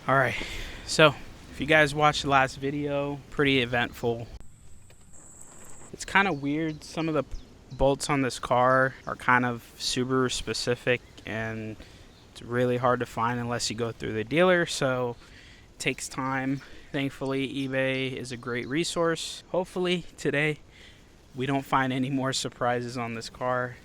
Alright, so if you guys watched the last video, pretty eventful. It's kind of weird. Some of the bolts on this car are kind of Subaru specific, and it's really hard to find unless you go through the dealer, so it takes time. Thankfully, eBay is a great resource. Hopefully today we don't find any more surprises on this car.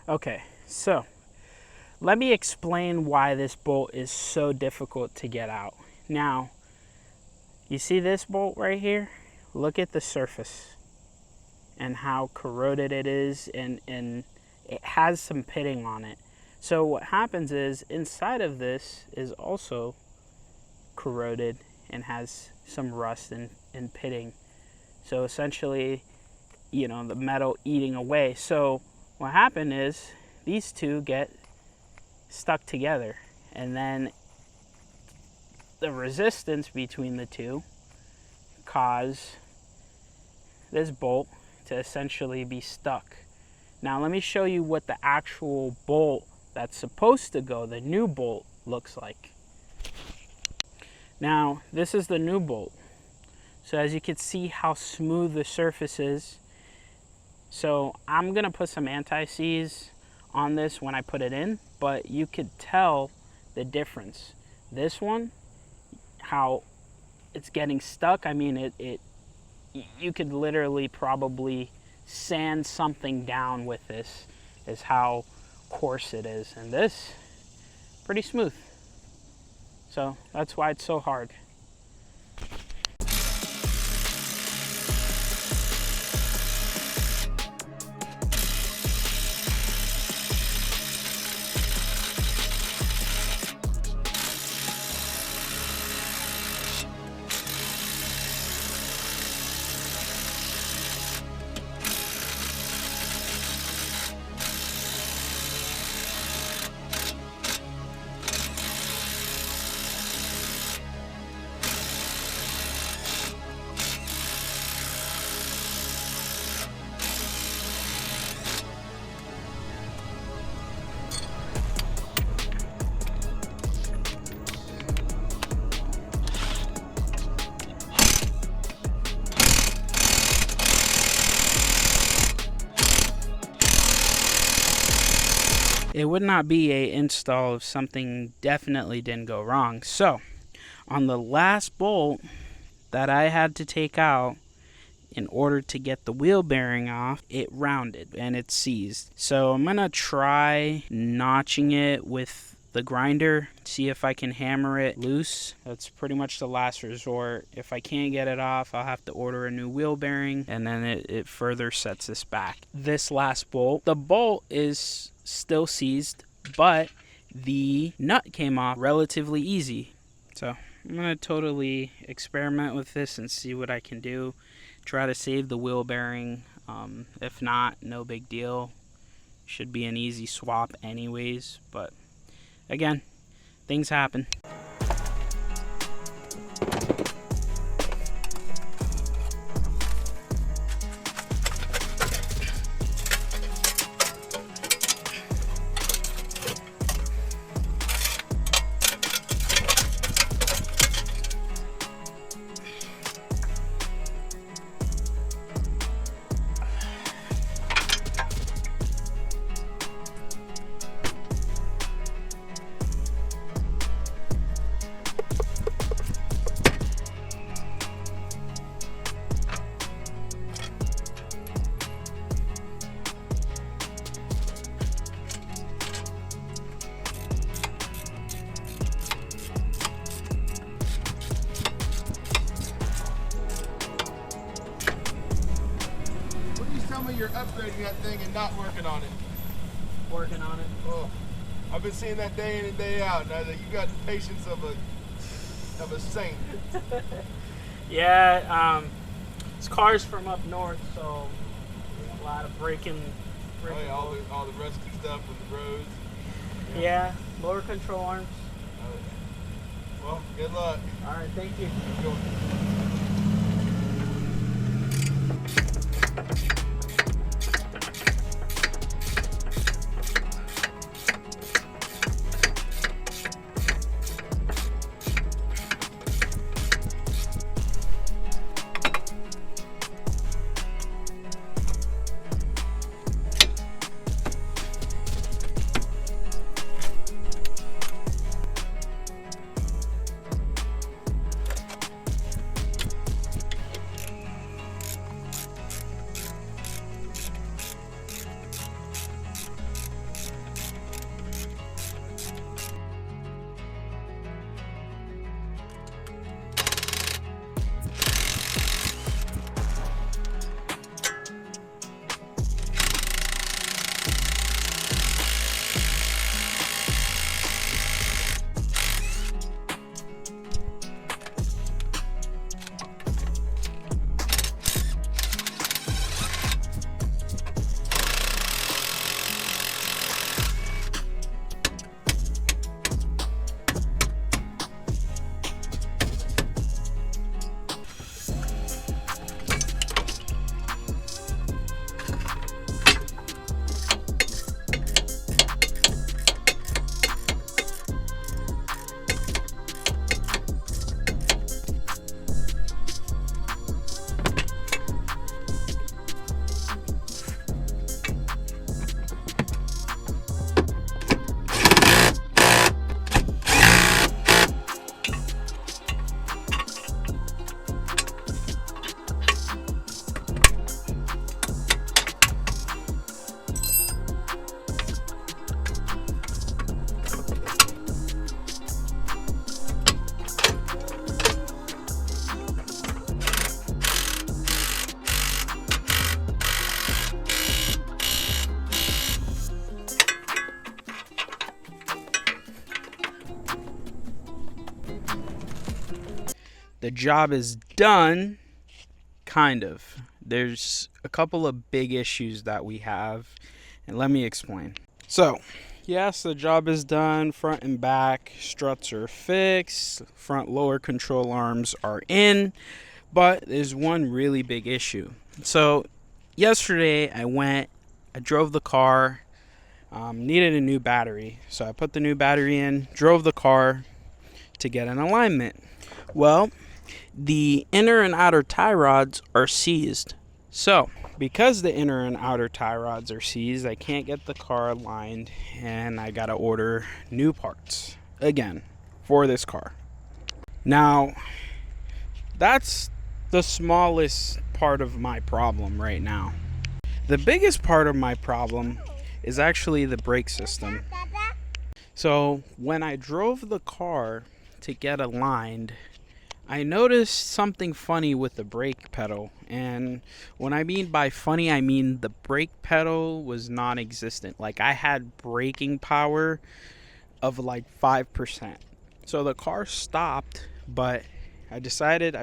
Okay, so let me explain why this bolt is so difficult to get out. Now, you see this bolt right here? Look at the surface and how corroded it is, and it has some pitting on it. So what happens is inside of this is also corroded and has some rust and pitting. So essentially, you know, the metal eating away. So what happened is these two get stuck together, and then the resistance between the two cause this bolt to essentially be stuck. Now let me show you what the actual bolt that's supposed to go, the new bolt, looks like. Now this is the new bolt. So as you can see how smooth the surface is. So I'm gonna put some anti-seize on this when I put it in, but you could tell the difference. This one, how it's getting stuck. I mean, you could literally probably sand something down with this, is how coarse it is. And this, pretty smooth. So that's why it's so hard. it would not be a install if something definitely didn't go wrong. So on the last bolt that I had to take out in order to get the wheel bearing off, it rounded and it seized. So I'm gonna try notching it with the grinder, see if I can hammer it loose. That's pretty much the last resort. If I can't get it off, I'll have to order a new wheel bearing, and then it further sets this back. This last bolt, the bolt is still seized, but the nut came off relatively easy. So I'm gonna totally experiment with this and see what I can do. Try to save the wheel bearing. If not, no big deal. Should be an easy swap anyways, but again, things happen. You're upgrading that thing and not working on it. Working on it. Oh, I've been seeing that day in and day out. Now that you got the patience of a saint. Yeah, this car's from up north, so a lot of braking. Oh yeah, all the rusty stuff with the roads. Yeah, lower control arms. Oh, yeah. Well, good luck. All right, thank you. The job is done, kind of. There's a couple of big issues that we have, and let me explain. So, yes, the job is done. Front and back struts are fixed. Front lower control arms are in, but there's one really big issue. So, yesterday I drove the car, needed a new battery. So I put the new battery in, drove the car to get an alignment. Well, the inner and outer tie rods are seized. So because the inner and outer tie rods are seized, I can't get the car aligned, and I gotta order new parts again for this car. Now, that's the smallest part of my problem right now. The biggest part of my problem is actually the brake system. So when I drove the car to get aligned, I noticed something funny with the brake pedal. And when I mean by funny, I mean the brake pedal was non-existent. Like, I had braking power of like 5%. So the car stopped, but I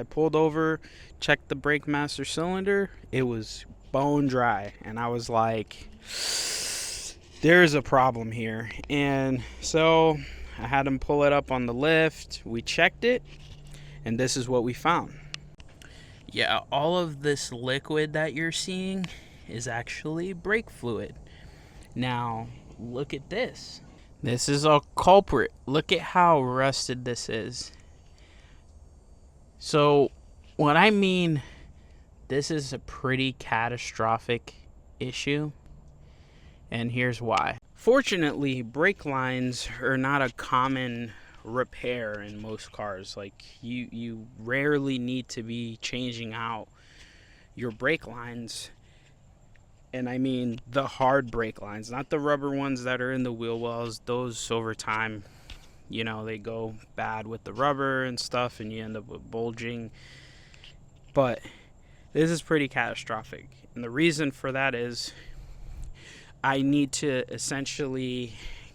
pulled over, checked the brake master cylinder. It was bone dry. And I was like, there's a problem here. And so I had him pull it up on the lift. We checked it. And this is what we found. Yeah, all of this liquid that you're seeing is actually brake fluid. Now, look at this. This is a culprit. Look at how rusted this is. So, what I mean, this is a pretty catastrophic issue. And here's why. Fortunately, brake lines are not a common repair in most cars. Like, you rarely need to be changing out your brake lines, and I mean the hard brake lines, not the rubber ones that are in the wheel wells. Those over time, they go bad with the rubber and stuff, and you end up with bulging. But this is pretty catastrophic, and the reason for that is I need to essentially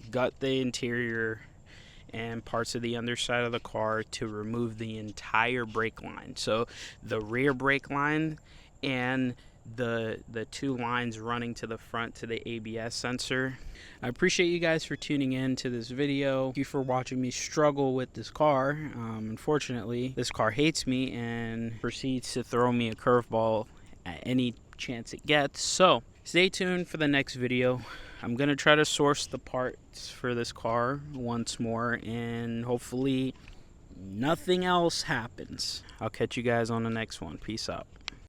gut the interior and parts of the underside of the car to remove the entire brake line. So the rear brake line and the two lines running to the front to the ABS sensor. I appreciate you guys for tuning in to this video. Thank you for watching me struggle with this car. Unfortunately, this car hates me and proceeds to throw me a curveball at any chance it gets. So stay tuned for the next video. I'm gonna try to source the parts for this car once more, and hopefully nothing else happens. I'll catch you guys on the next one. Peace out.